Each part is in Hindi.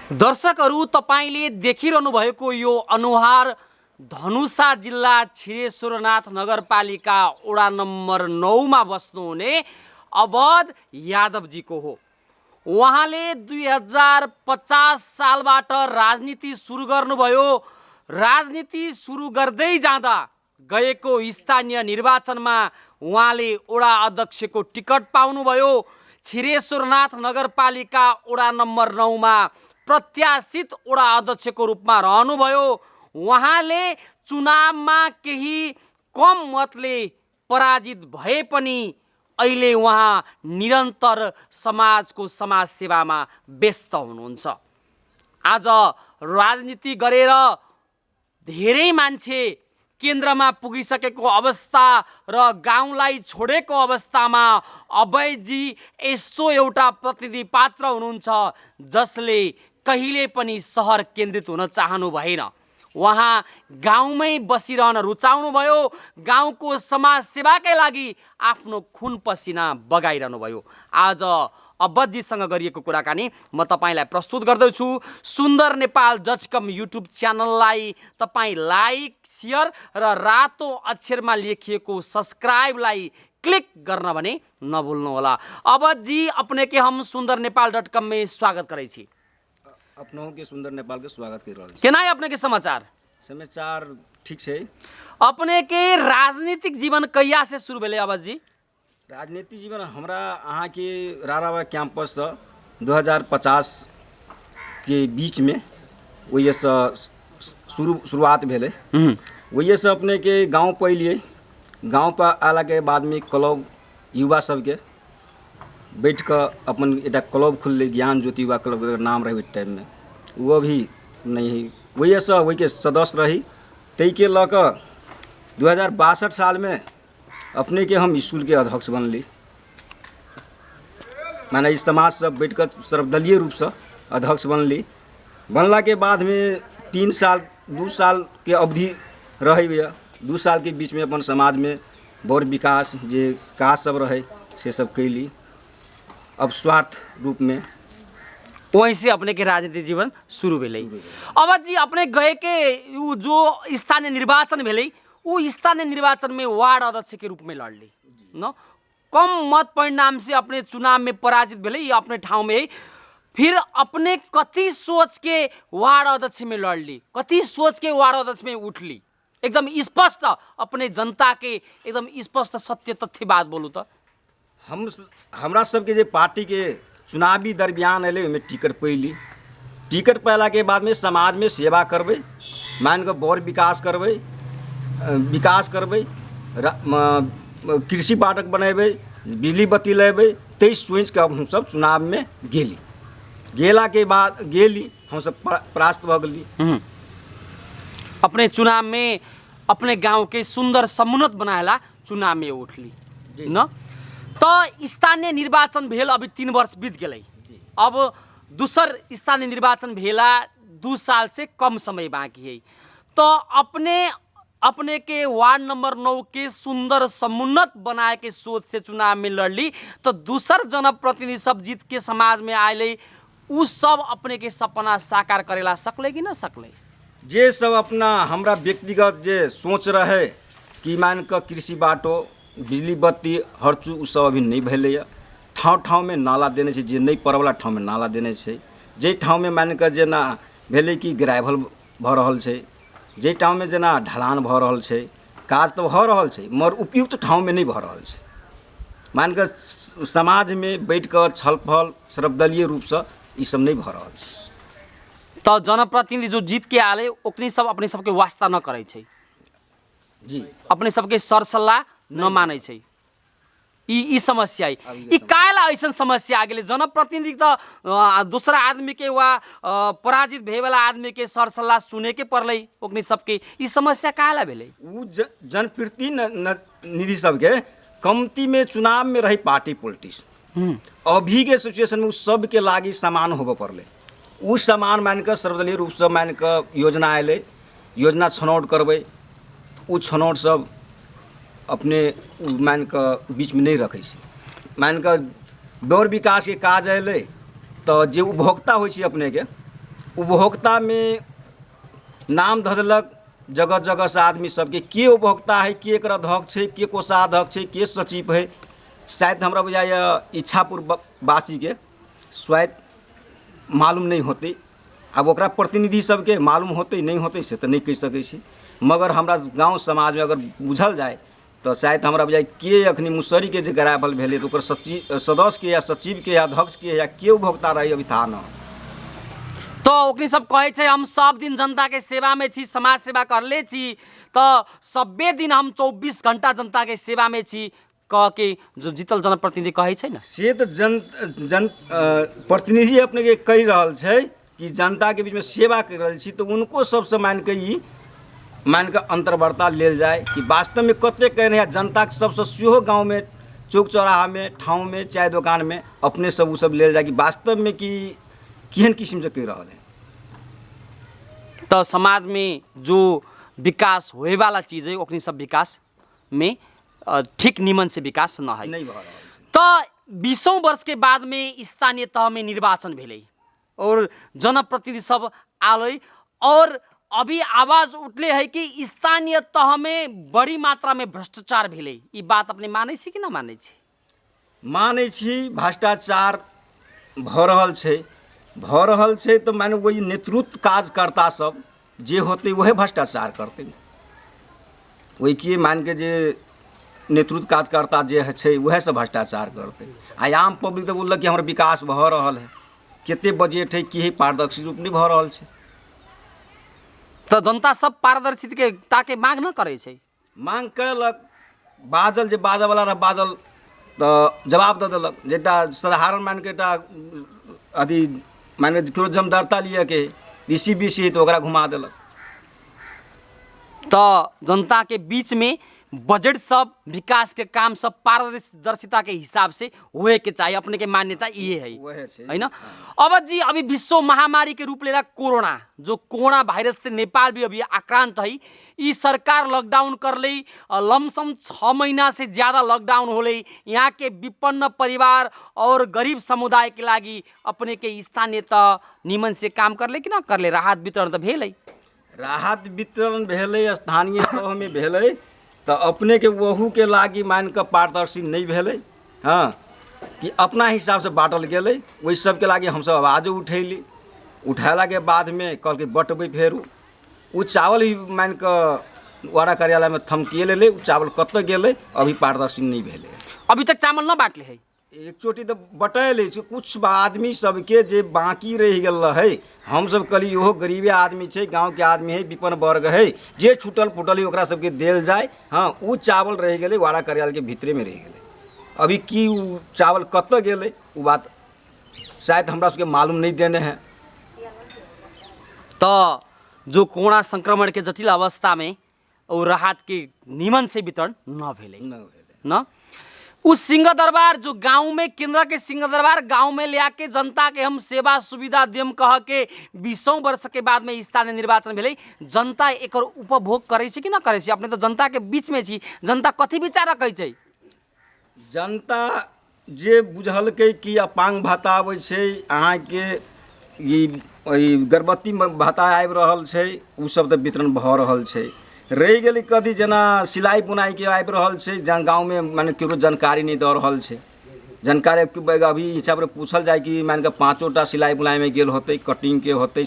दर्शकहरू तपाईले देखिरहनु भएको यो अनुहार धनुषा जिल्ला छिरेश्वरनाथ नगरपालिका वडा नम्बर 9 मा बस्नुहुने अवध यादवजीको हो। उहाँले 2050 सालबाट राजनीति सुरु गर्नुभयो। राजनीति सुरु गर्दै जाँदा गएको स्थानीय निर्वाचनमा उहाँले वडा अध्यक्षको टिकट पाउनुभयो। छिरेश्वरनाथ नगरपालिका वडा नम्बर 9 मा प्रत्याशित वडा अध्यक्षको रूपमा रहनुभयो। उहाँले चुनावमा केही कम मतले पराजित भए पनि अहिले उहाँ निरन्तर समाजको समाजसेवामा व्यस्त हुनुहुन्छ। आज राजनीति गरेर धेरै मान्छे केन्द्रमा पुगिसकेको अवस्था र गाउँलाई छोडेको अवस्थामा अभयजी यस्तो एउटा प्रतिनिधि पात्र हुनुहुन्छ जसले कहिले पनि सहर केन्द्रित हुन चाहनु भएन। उहाँ गाउँमै बसिरहन रुचाउनु भयो। गाउँको समाज सेवाकै लागि आफ्नो खुन पसिना बगाइरहनु भयो। आज अवधजीसँग गरिएको कुराकानी म तपाईलाई प्रस्तुत गर्दैछु। सुन्दर नेपाल .com युट्युब च्यानललाई तपाई लाइक, शेयर र रातो अक्षरमा लेखिएको सब्सक्राइबलाई क्लिक गर्न भने नभुल्नु होला। अवधजी, अपने के हम सुंदर नेपाल .com में स्वागत करै छी। अपनों के सुंदर नेपाल के स्वागत कर रहा केना है अपने के समाचार? समाचार ठीक है। अपने के राजनीतिक जीवन कहिया से शुरू भेले अवधजी? राजनीतिक जीवन हमरा अहाँ के रारावा कैंपस 2050 के बीच में वही शुरुआत भेले। वही से अपने के गांव पहले गांव पर आला के बाद में क्लब युवा सबके बैठ कर अपन एक क्लब खुलले, ज्ञान ज्योति युवा क्लब का नाम रहे टाइम में, वो भी नहीं वही से वही के सदस्य रही। तई के लकर 2062 साल में अपने के हम स्कूल के अध्यक्ष बनली। माने इस समाज सब बैठ कर सर्वदलीय रूप से अध्यक्ष बनली। बनला के बाद में 3 साल 2 साल के अवधि रही भैया। 2 साल के बीच में अपन समाज में बहुत विकास जे काज सब रहे से सब कैली। अब स्वार्थ रूप में वहीं से अपने के राजनीतिक जीवन शुरू भेले। अवधजी, अपने गए के जो स्थानीय निर्वाचन भेले, वो स्थानीय निर्वाचन में वार्ड अध्यक्ष के रूप में लड़ली न। कम मत परिणाम से अपने चुनाव में पराजित भेले, ये अपने ठाउँ में। फिर अपने कति सोच के वार्ड अध्यक्ष में लड़ली, कति सोच के वार्ड अध्यक्ष में उठली? एकदम स्पष्ट अपने जनता के एकदम स्पष्ट सत्य तथ्य बात बोलू तो। हमरा सबके जे पार्टी के चुनावी दरमियान अले में टिकट पैली। टिकट पैला के बाद में समाज में सेवा करबे, मान के बहुत विकास करबे, कृषि पाठक बनेबे, बिजली बत्ती लेबे। 23 सोच के हम सब चुनाव में गेली। गेला के बाद गेली हम सब परास्त भ गेली। अपने चुनाव में अपने गांव के सुंदर समुन्नत बनाएला चुनाव में उठली न। तो स्थानीय निर्वाचन भेल, अभी 3 वर्ष बीत गए। अब दूसर स्थानीय निर्वाचन भेला 2 साल से कम समय बाकी है। तो अपने के वार्ड नंबर 9 के सुंदर समुन्नत बनाए के सोच से चुनाव में लड़ली। तो दूसर जनप्रतिनिधि सब जीत के समाज में आए, उ सब अपने के सपना साकार करेला सकले कि न सकले? जे सब अपना हमरा व्यक्तिगत जे सोच रहे कि मान के कृषि बाटो, बिजली बत्ती हर चीज उ सब अभी नहीं भेले। ठाव ठाव में नाला देने से, जे नहीं पड़े वाला ठाव में नाला देने से। जे ठाव में मान के जेना भेले कि ग्रेवल भ रहल छे, जे ठाव में जेना ढलान भ रहल छे, काज तो भ रहल छे मगर उपयुक्त ठाव में नहीं भ रहल छे। मान के समाज में बैठ कर छलफल सर्वदलीय रूप से ई सब नहीं भ रहल छे। तो जनप्रतिनिधि जो जीत के आले ओकनी सब अपने सबके वास्ता न करे छे जी, अपने सबके सरसल्लाह न माने छे। ई समस्या है। ई काला ऐसा समस्या आ गेले। जनप्रतिनिधि तो दूसरा आदमी के वा पराजित भे वाला आदमी के सरसल्लाह सुने के पड़ले ओकनी सबके। ई समस्या काला भेले? उ जनप्रतिनिधि सबके कमती में चुनाव में रही पार्टी पॉलिटिक्स। अभी के सिचुएशन में सब के लागी समान होबे पड़ले। उ समान मान के सर्वदलीय रूप से मान के योजना आए, योजना छनौट करबे। उ छनौट सब अपने मान के बीच में नहीं रखे से। मान के दौड़ विकास के काज अले तो जे उपभोक्ता हो अपने के उपभोक्ता में नाम धऽ देलक जगह जगह से आदमी सबके के उपभोक्ता है, के एकर अध्यक्ष है, के कोषाध्यक्ष है, के सचिव है। शायद हमरा बुझाइए इच्छापुर वासी के शायद मालूम नहीं होते। अब ओकरा प्रतिनिधि सबके मालूम होते नहीं होते से तो नहीं कहि सकै छी, मगर हमरा गांव समाज में अगर बुझल जाए तो शायद हमरा बुझाइ के अखनी मुसहरी के जे गराबल भेलै तो ओकर सदस्य के या सचिव के या अध्यक्ष के या के उपभोक्ता रही अभी था न। तो ओकनी सब कहे छे हम सब दिन जनता के सेवा में छी, समाज सेवा करले छी, तो सब्बे दिन हम 24 घंटा जनता के सेवा में छी कह के जो जीतल जनप्रतिनिधि कहे छे ना, से तो जन प्रतिनिधि अपने के कहि रहल छे कि जनता के बीच में सेवा कर रहल छी, तो उनको सबसे मान के अंतर्वार्ता लेल जाए कि वास्तव में कते कह रहे हैं जनता के सबसे सेहो गाँव में चौक चौराहा में ठाव में चाय दुकान में अपने सब उ सब लेल जाए कि वास्तव में कि केहन किस्म से कह रहा है। तो समाज में जो विकास होए वाला चीज है ओकनी सब विकास में ठीक निमन से विकास न है। नहीं भऽ रहल छै। तो 20 वर्ष के बाद में स्थानीय तह में निर्वाचन भेलै और जनप्रतिनिधि सब आलै और अभी आवाज उठले है कि स्थानीय तह में बड़ी मात्रा में भ्रष्टाचार भेलै। ई बात अपने मानै छी कि ना मानै छी? मानै छी भ्रष्टाचार भऽ रहल छै तो माने वही नेतृत्व कार्यकर्ता सब जे होते वह भ्रष्टाचार करते। वही के मान के जे नेतृत्व कार्यकर्ता जे है वह सब भ्रष्टाचार करते। आ आम पब्लिक तो बोलक कि हमर विकास भऽ रहल है, केते बजट है कि पारदर्शी रूप नहीं भऽ रहल छै। तो जनता सब पारदर्शिता के मांग न करे छै। मांग कयलक, बाजल जे बाजऽ वाला रह बाजल तो जवाब दऽ देलक। जेटा साधारण मान के अथी मान के केकरो जमदरता लिए के ऋषि बीसी तो ओकरा घुमा देलक। तो जनता के बीच में बजट सब विकास के काम सब पारदर्शिता के हिसाब से हुए के चाहिए, अपने के मान्यता ये है ना। अब जी अभी विश्व महामारी के रूप लेला कोरोना, जो कोरोना वायरस से नेपाल भी अभी आक्रांत है। ई सरकार लॉकडाउन कर ली, लमसम 6 महीना से ज़्यादा लॉकडाउन हो ली। यहाँ के विपन्न परिवार और गरीब समुदाय के लागी अपने के स्थानीय तह निमन से काम कर ले कि ना कर ले? राहत वितरण तो भेलै, राहत वितरण भेलै, स्थानीय तह में भेलै तो अपने के वहू के लागी मान के पारदर्शी नहीं भेलै। हाँ कि अपना हिसाब से बांटल गेलै, वही सब के लागी हम सब आवाज उठैली। उठैला के बाद में कल के बटबै फेरू उ चावल भी मान के वारा कार्यालय में थमकिए लेले। उ चावल कत गेलै अभी पारदर्शी नहीं भेलै। अभी तक चावल न बांटले है। एक चोटी तो बटैले कुछ आदमी सबके जे बाकी रह गेल है। हम सब कहली इहो गरीबे आदमी छै, गांव के आदमी है, विपन्न वर्ग है, जे छूटल फूटल है ओकरा सबके देल जाए। हाँ उ चावल रह गेलै वाड़ा कार्यालय के भीतरे में रह गेलै। अभी की उ चावल कत गेलै उ बात शायद हमरा सबके मालूम नहीं देने हैं। तो जो कोरोना संक्रमण के जटिल अवस्था में और राहत के निमन से वितरण न भेलै न। उस सिंह दरबार जो गांव में केंद्र के सिंह दरबार गांव में ले आके जनता के हम सेवा सुविधा देम कह के 20 वर्ष के बाद में स्थानीय निर्वाचन भेलै। जनता एकर उपभोग करे छै कि ना करे छै? अपने तो जनता के बीच में छी, जनता कथी विचार रखै छै? जनता जे बुझलकै कि अपांग भाता आबै छै, अहाँ के ई गर्भवती भाता आबि रहल छै, उ सब तो वितरण भऽ रहल छै। रह गेलै कथी जेना सिलाई बुनाई के आबि रहल छै, गाँव में माने केकरो जानकारी नहीं दऽ रहल छै। जानकारी अभी हिसाब से पूछल जाए कि मान के 5टा सिलाई बुनाई में गेल होते, कटिंग के होते,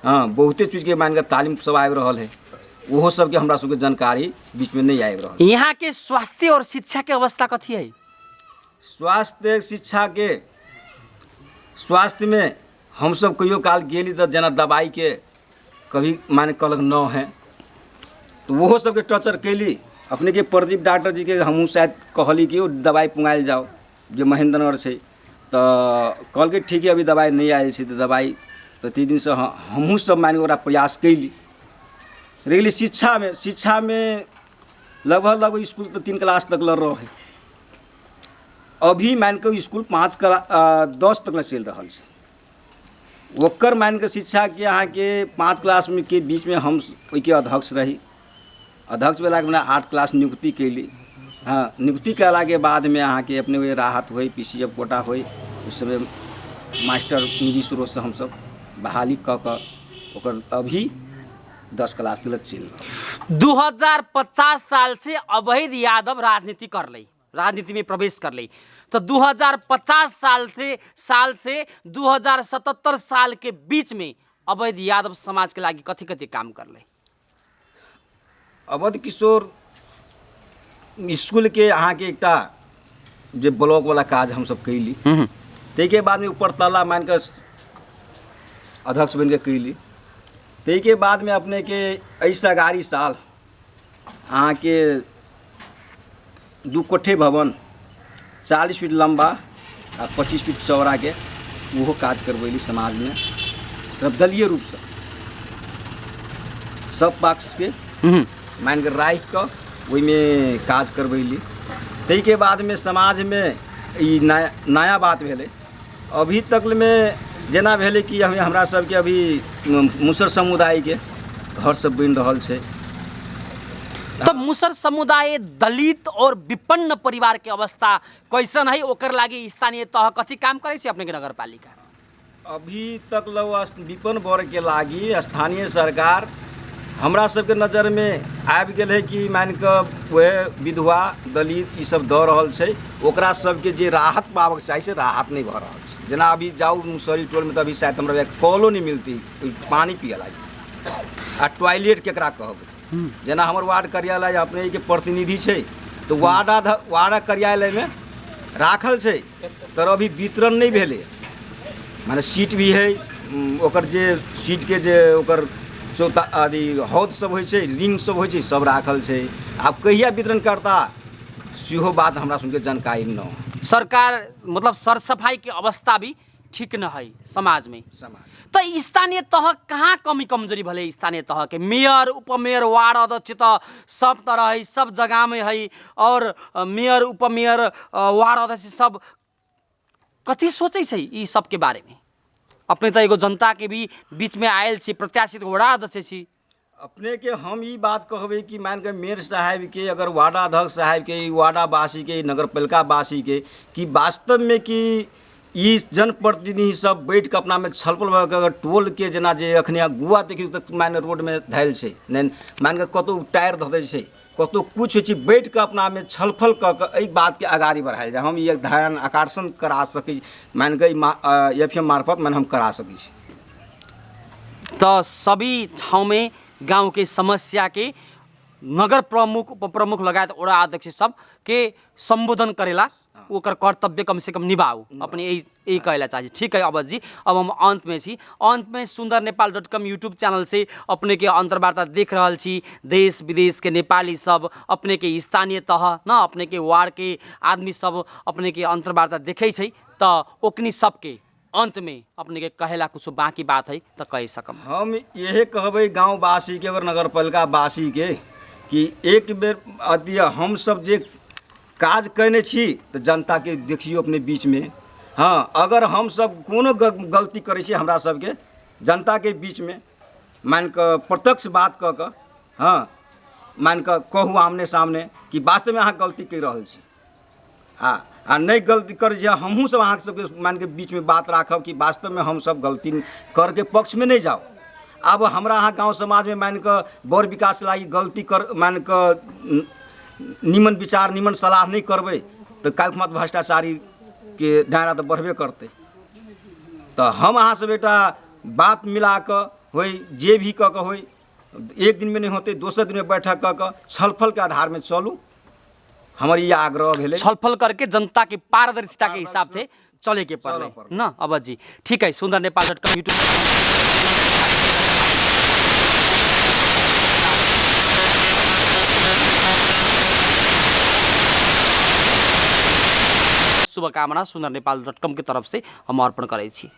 हाँ बहुते चीज के मान के तालीम सब आबि रहल है। ओहो सबके हमरा सबके जानकारी बीच में नहीं आबि रहल। यहाँ के स्वास्थ्य और शिक्षा के अवस्था कथी है? स्वास्थ्य शिक्षा के स्वास्थ्य में हम सब कहियो काल गेली तो जना दवाई के कभी माने कहलक न है तो वो सबके टर्चर कैली। अपने के प्रदीप डॉक्टर जी के हमहूँ शायद कहली कि दवाई पुंगायल जाओ जो महेंद्रनगर से, तो कहल के ठीक है अभी दवाई नहीं आयल छै। तो दवाई तो 3 दिन से हमहूँ सब माने ओकरा प्रयास कैली। रह गेली शिक्षा में लगभग स्कूल तो 3 क्लास तक लड़ रहा है। अभी मान के स्कूल 10 तक चल रहा है। ओकर मान के शिक्षा के अहाँ के 5 क्लास में के बीच में हम ओई के अध्यक्ष रही। अध्यक्ष भेला के मैंने 8 क्लास नियुक्ति कैली। हाँ नियुक्ति कैला के बाद में अहाँ के अपने वे राहत हुई, PCF कोटा हुई। उस समय मास्टर निजी स्रोत से हम सब बहाली क क ओकर अभी 10 क्लास तक चल 2050 साल से अवैध यादव राजनीति में प्रवेश कर ली। तो 2050 साल से 2077 साल के बीच में अवैध यादव समाज के लागि कथी कथी काम कर ले? अवध किशोर स्कूल के अहाँ के एकटा जे ब्लॉक वाला काज हम सब कैली, ताहिके बाद में ऊपर तला मान के अध्यक्ष बन के कैली। ताहिके बाद में अपने के 11 साल अहाँ के 2 कोठे भवन 40 फीट लंबा आ 25 फीट चौड़ा के वो काज करवैली समाज में सर्वदलीय रूप से सब पक्ष के मान के राख के वही में काज करवैली। ताहिके बाद में समाज में ई नया बात भेले। अभी तक में जेना भेले कि हमरा सबके अभी मुसर समुदाय के घर सब बन रहल छै। तो मुसर समुदाय दलित और विपन्न परिवार के अवस्था कैसन है, ओकर लागी स्थानीय तह कथी काम करे छै अपने के नगर पालिका? अभी तक विपन्न वर्ग के लागी स्थानीय सरकार हमरा सबके नज़र में आबि गेल है कि मान के वह विधवा दलित ई सब दऽ रहल छै, ओकरा सबके जे राहत पाबक चाही से राहत नहीं भऽ रहल छै। जेना अभी जाऊ मुसहरी टोल में तो अभी शायद हमरा कॉलो नहीं मिलती पानी पिए लागी आ टॉयलेट केकरा कहबै। जेना हमर वार्ड कार्यालय अपने के प्रतिनिधि छै तो वार्ड कार्यालय में राखल छै तर अभी वितरण नहीं भेलै। माने सीट भी है ओकर जे सीट के जे ओकर चौथा आदि हौद सब होइ छै, रिंग सब होइ छै, सब राखल छै। आब कहिया वितरण करता सेहो बात हमरा सुन के जानकारी न हो। सरकार मतलब सर सफाई के अवस्था भी ठीक न है समाज में। तो स्थानीय तह कहाँ कमी कमजोरी भले? स्थानीय तह के मेयर उपमेयर वार्ड अध्यक्ष तो सब तरह है, सब जगह में है, और मेयर उपमेयर वार्ड अध्यक्ष सब कथी सोचे छै ई सब के बारे में? अपने तो एगो जनता के भी बीच में आयल छी, प्रत्याशित वार्ड अध्यक्ष छी। अपने के हम ई बात कहबै कि मान के मेयर साहब के अगर वार्डाध्यक्ष साहब के वार्डावासी के नगर पालिका वासी के कि वास्तव में कि ई जनप्रतिनिधि सब बैठ के अपना में छलफल अगर टोल के जेना जे अखने गुआ देखियो तो मान रोड में धैल छै, नहीं मान के कतौ टायर धऽ दै छै, कतौ कुछ होइ छै, बैठ के अपना में छलफल कऽ के एहि बात के आगाड़ी बढ़ायल जाए। हम ई ध्यान आकर्षण करा सकै मान के FM मार्फत मान हम करा सकै छी। तो सभी ठाउँ में गांव के समस्या के नगर प्रमुख उप प्रमुख लगायत वडा अध्यक्ष सब के संबोधन करेला, ओकर कर्तव्य कम से कम निभाऊ अपने यही कहला चाहिए। ठीक है अवध जी, अब हम अंत में छी। अंत में sundarnepal.com यूट्यूब चैनल से अपने के अंतर्वार्ता देख रहल छी। देश विदेश के नेपाली सब अपने के स्थानीय तह न अपने के वार्ड के आदमी सब अपने के अंतर्वार्ता देखे छै, तो ओकनी सबके अंत में अपने के कहेला कुछ बाकी बात है तो कह सकम? हम यही कहबै गाँववासी के और नगर पालिका वासी के कि एक बेर अति हम सब जे काज करने छी तो जनता के देखियो अपने बीच में। हाँ, अगर हम सब कोनो गलती करे छी हमरा सबके जनता के बीच में मान के प्रत्यक्ष बात कऽ के हाँ मान के कहू आमने सामने कि वास्तव में अहाँ गलती कर रहल छी आ नहीं गलती कर हमहूँ सब अहाँ सबके मान के बीच में बात राखब कि वास्तव में हम सब गलती करके पक्ष में नहीं जाओ। अब हमरा अहाँ गाँव समाज में मान के बड़ विकास लागी गलती कर मान के निमन विचार निमन सलाह नहीं करबै तो काल्हि मत भ्रष्टाचारी के दायरा तो बढ़बे करते। तो हम अहाँ से बेटा बात मिला के होई जे भी कऽ के होई एक दिन में नहीं होते, दोसर दिन में बैठक कऽ के छलफल के आधार में चलू। हमर ये आग्रह भेले छलफल करके जनता के पारदर्शिता के हिसाब से चले के पड़े ना अवध जी। ठीक है, sundarnepal.com यूट्यूब शुभकामना sundarnepal.com के तरफ से हम अर्पण करे छी।